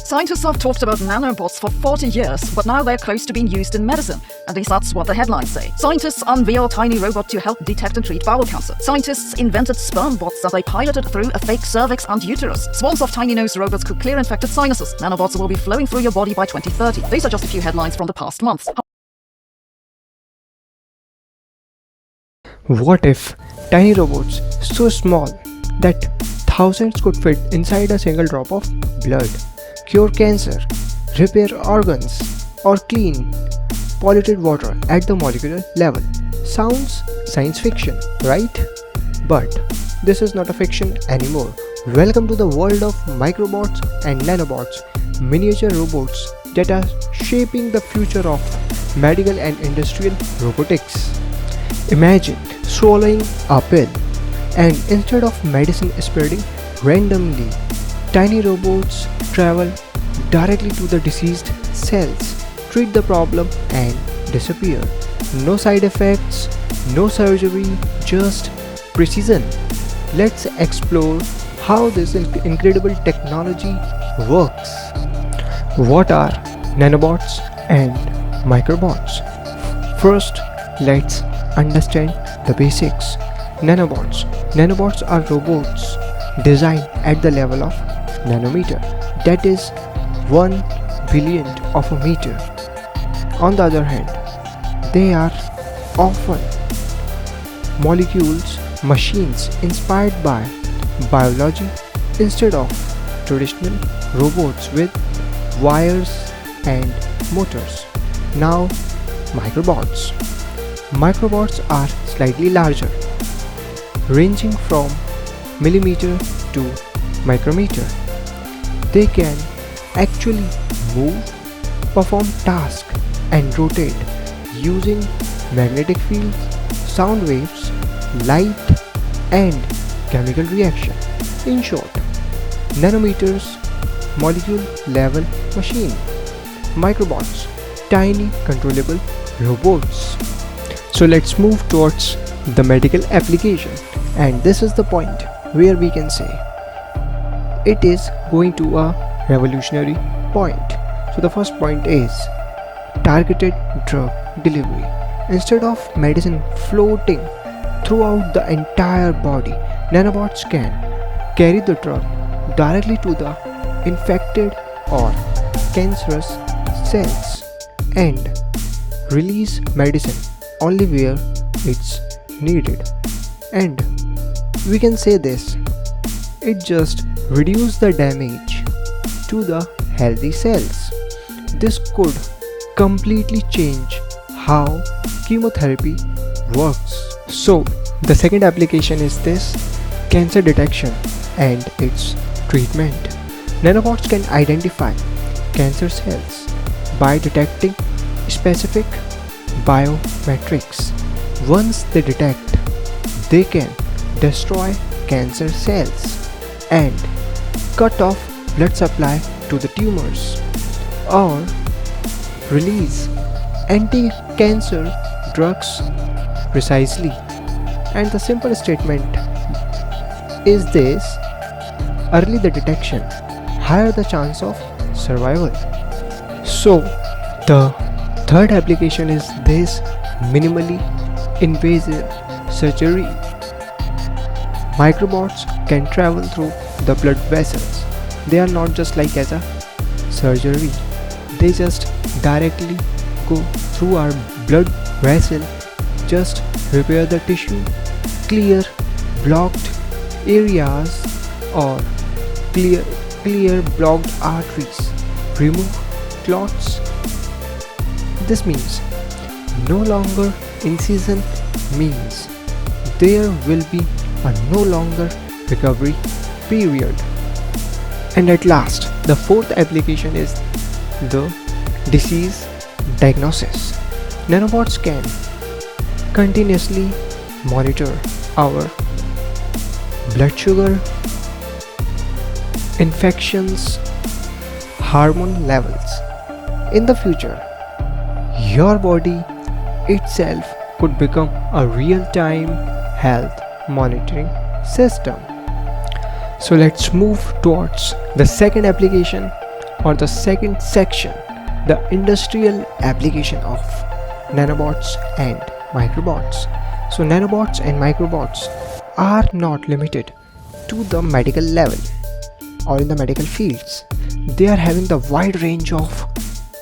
Scientists have talked about nanobots for 40 years, but now they're close to being used in medicine. At least that's what the headlines say. Scientists unveil tiny robot to help detect and treat bowel cancer. Scientists invented sperm bots that they piloted through a fake cervix and uterus. Swarms of tiny nose robots could clear infected sinuses. Nanobots will be flowing through your body by 2030. These are just a few headlines from the past month. What if tiny robots so small that thousands could fit inside a single drop of blood, cure cancer, repair organs, or clean polluted water at the molecular level? Sounds science fiction, right? But this is not a fiction anymore. Welcome to the world of microbots and nanobots, miniature robots that are shaping the future of medical and industrial robotics. Imagine swallowing a pill, and instead of medicine spreading randomly, tiny robots travel directly to the diseased cells, treat the problem, and disappear. No side effects, no surgery, just precision. Let's explore how this incredible technology works. What are nanobots and microbots? First, let's understand the basics. Nanobots are robots designed at the level of nanometer, that is 1 billionth of a meter. On the other hand, they are often molecules, machines inspired by biology instead of traditional robots with wires and motors. Now, microbots. Microbots are slightly larger, ranging from millimeter to micrometer. They can actually move, perform tasks, and rotate using magnetic fields, sound waves, light, and chemical reaction. In short, nanometers, molecule level machine. Microbots, tiny controllable robots. So let's move towards the medical application, and this is the point where we can say it is going to a revolutionary point. So the first point is targeted drug delivery. Instead of medicine floating throughout the entire body, nanobots can carry the drug directly to the infected or cancerous cells and release medicine only where it's needed. And we can say this, it just reduces the damage to the healthy cells. This could completely change how chemotherapy works. So the second application is this, cancer detection and its treatment. Nanobots can identify cancer cells by detecting specific biometrics. Once they detect, they can destroy cancer cells and cut off blood supply to the tumors or release anti-cancer drugs precisely. And the simple statement is this, early the detection, higher the chance of survival. So the third application is this, minimally invasive surgery. Microbots can travel through the blood vessels. They are not just like as a surgery, they just directly go through our blood vessel, just repair the tissue, clear blocked areas or clear blocked arteries, remove clots. This means no longer incision, means there will be a no longer recovery period. And at last, the fourth application is the disease diagnosis. Nanobots can continuously monitor our blood sugar, infections, hormone levels. In the future, your body itself could become a real-time health monitoring system. So let's move towards the second application, or the second section, the industrial application of nanobots and microbots. So nanobots and microbots are not limited to the medical level or in the medical fields. They are having the wide range of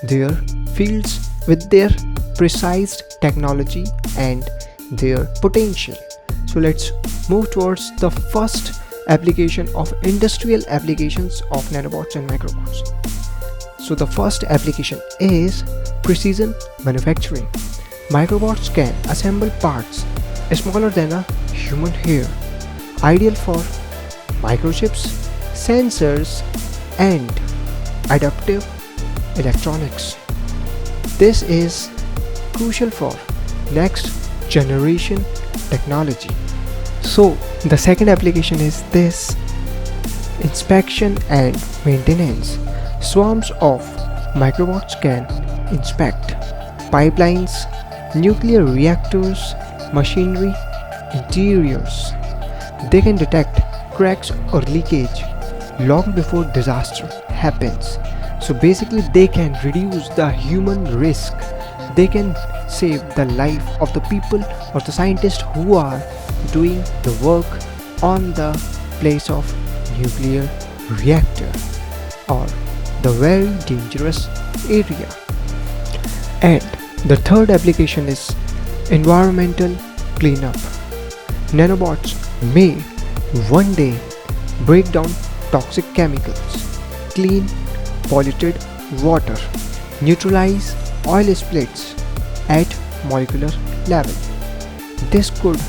their fields with their precise technology and their potential. So let's move towards the first application of industrial applications of nanobots and microbots. So the first application is precision manufacturing. Microbots can assemble parts smaller than a human hair, ideal for microchips, sensors, and adaptive electronics. This is crucial for next generation technology. So the second application is this: inspection and maintenance. Swarms of microbots can inspect pipelines, nuclear reactors, machinery, interiors. They can detect cracks or leakage long before disaster happens. So basically they can reduce the human risk. They can save the life of the people or the scientists who are doing the work on the place of nuclear reactor or the very dangerous area. And the third application is environmental cleanup. Nanobots may one day break down toxic chemicals, clean polluted water, neutralize oil splits at molecular level. This could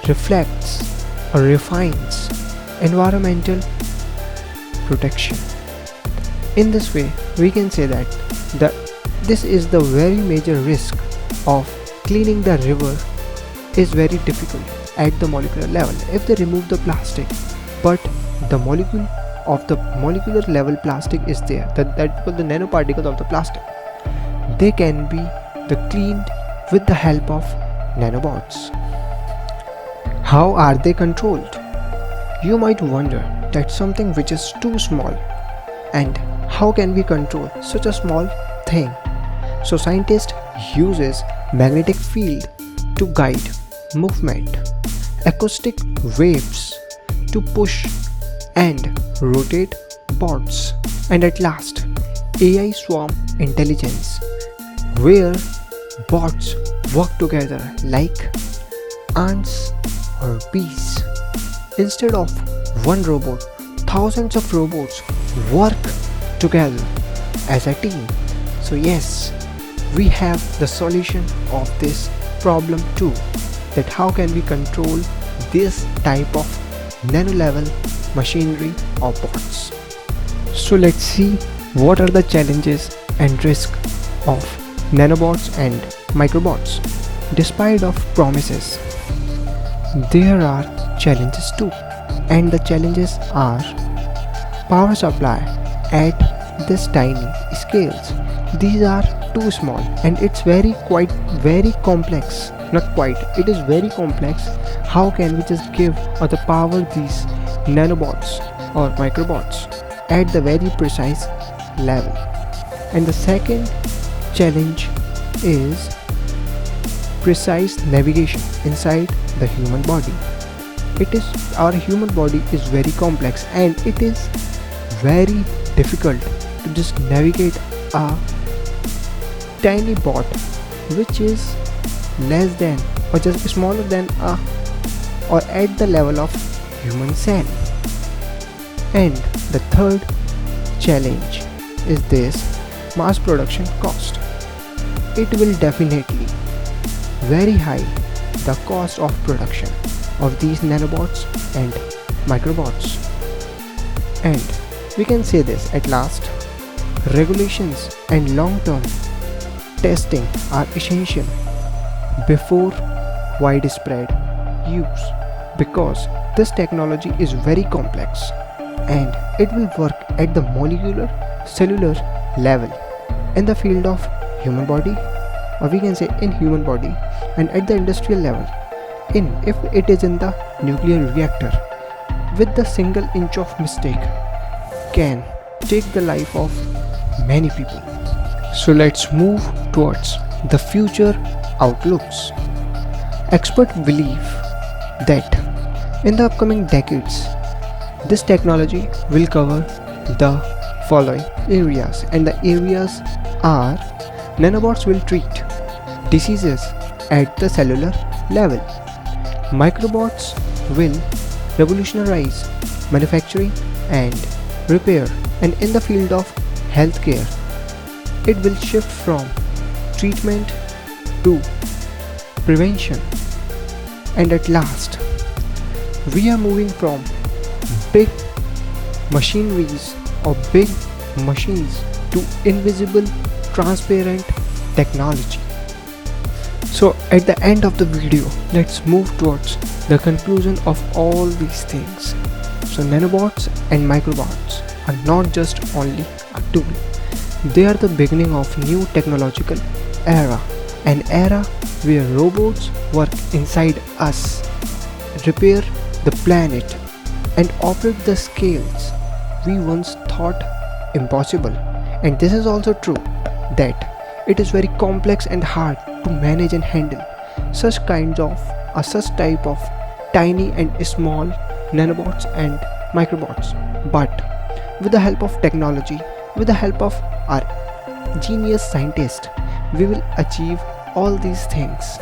reflects or refines environmental protection. In this way, we can say that this is the very major risk of cleaning the river is very difficult at the molecular level. If they remove the plastic, but the molecule of the molecular level plastic is there, that the nanoparticles of the plastic, they can be cleaned with the help of nanobots. How are they controlled? You might wonder that something which is too small, and how can we control such a small thing? So scientists uses magnetic field to guide movement, acoustic waves to push and rotate bots, and at last AI swarm intelligence, where bots work together like ants or bees. Instead of one robot, thousands of robots work together as a team. So yes, we have the solution of this problem too, that how can we control this type of nano level machinery or bots. So let's see what are the challenges and risks of nanobots and microbots. Despite of promises, there are challenges too, and the challenges are power supply at this tiny scales. These are too small, and it's very complex. Not quite, it is very complex. How can we just give or the power these nanobots or microbots at the very precise level? And the second challenge is precise navigation inside the human body. Our human body is very complex, and it is very difficult to just navigate a tiny bot which is less than or just smaller than or at the level of human cell. And the third challenge is this mass production cost. It will definitely very high the cost of production of these nanobots and microbots. And we can say this at last: regulations and long-term testing are essential before widespread use, because this technology is very complex and it will work at the molecular cellular level in the field of human body, or we can say in human body, and at the industrial level if it is in the nuclear reactor. With the single inch of mistake can take the life of many people. So let's move towards the future outlooks. Experts believe that in the upcoming decades, this technology will cover the following areas, and the areas are: nanobots will treat diseases at the cellular level, microbots will revolutionize manufacturing and repair, and in the field of healthcare, it will shift from treatment to prevention. And at last, we are moving from big machineries or big machines to invisible, transparent technology. So at the end of the video, let's move towards the conclusion of all these things. So nanobots and microbots are not just only a tool. They are the beginning of new technological era, an era where robots work inside us, repair the planet, and operate the scales we once thought impossible. And this is also true that it is very complex and hard to manage and handle such type of tiny and small nanobots and microbots. But with the help of technology, with the help of our genius scientists, we will achieve all these things.